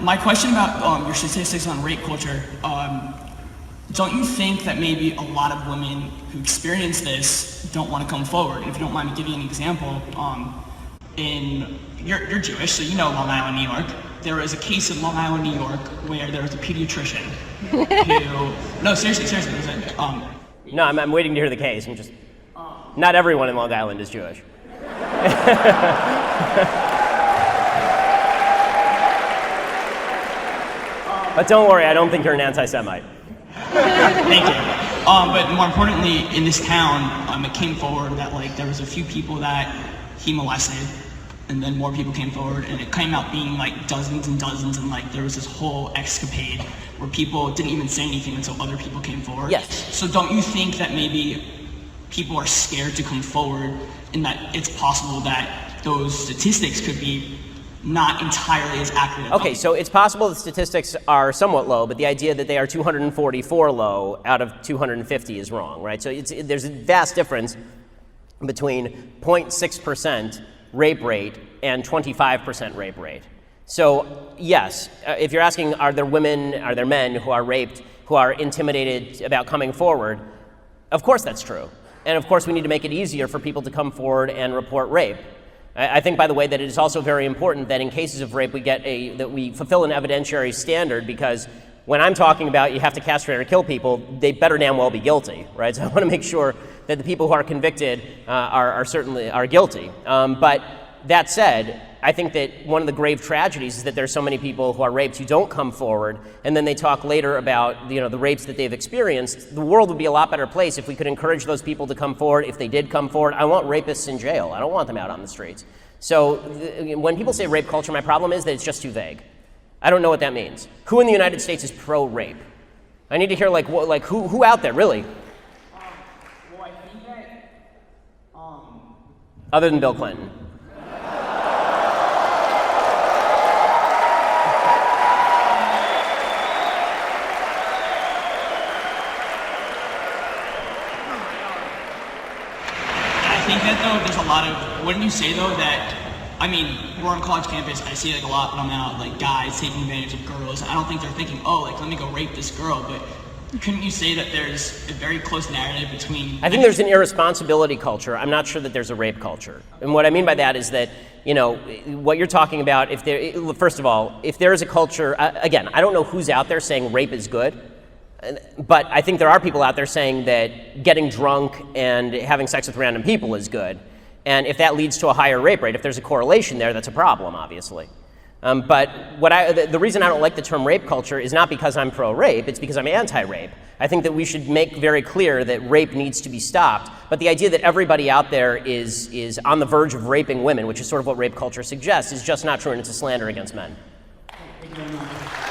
My question about your statistics on rape culture, don't you think that maybe a lot of women who experience this don't want to come forward? If you don't mind me giving an example, you're Jewish, so you know Long Island, New York. There was a case in Long Island, New York, where there was a pediatrician who, no, seriously, no, I'm waiting to hear the case. I'm just, not everyone in Long Island is Jewish. But don't worry, I don't think you're an anti-Semite. Thank you. But more importantly, in this town, it came forward that like there was a few people that he molested, and then more people came forward, and it came out being like dozens and dozens, and like there was this whole escapade where people didn't even say anything until other people came forward. Yes. So don't you think that maybe people are scared to come forward, and that it's possible that those statistics could be not entirely as accurate? Okay, so it's possible the statistics are somewhat low, but the idea that they are 244 low out of 250 is wrong, right? So there's a vast difference between 0.6% rape rate and 25% rape rate. So yes, if you're asking are there men who are raped, who are intimidated about coming forward, of course that's true. And of course we need to make it easier for people to come forward and report rape. I think, by the way, that it is also very important that in cases of rape that we fulfill an evidentiary standard, because when I'm talking about you have to castrate or kill people, they better damn well be guilty, right? So I want to make sure that the people who are convicted are certainly guilty. But that said, I think that one of the grave tragedies is that there's so many people who are raped who don't come forward, and then they talk later about the rapes that they've experienced. The world would be a lot better place if we could encourage those people to come forward. If they did come forward, I want rapists in jail. I don't want them out on the streets. So when people say rape culture, my problem is that it's just too vague. I don't know what that means. Who in the United States is pro-rape? I need to hear who out there really? Well, I think that other than Bill Clinton. I think that though, there's a lot of, wouldn't you say though that, I mean, we're on college campus, I see like a lot when I'm out, like guys taking advantage of girls. I don't think they're thinking, oh, like let me go rape this girl, but couldn't you say that there's a very close narrative between... I think there's an irresponsibility culture. I'm not sure that there's a rape culture. And what I mean by that is that, what you're talking about, first of all, if there is a culture, again, I don't know who's out there saying rape is good, but I think there are people out there saying that getting drunk and having sex with random people is good. And if that leads to a higher rape rate, if there's a correlation there, that's a problem, obviously. But the reason I don't like the term rape culture is not because I'm pro-rape, it's because I'm anti-rape. I think that we should make very clear that rape needs to be stopped, but the idea that everybody out there is on the verge of raping women, which is sort of what rape culture suggests, is just not true, and it's a slander against men. Thank you very much.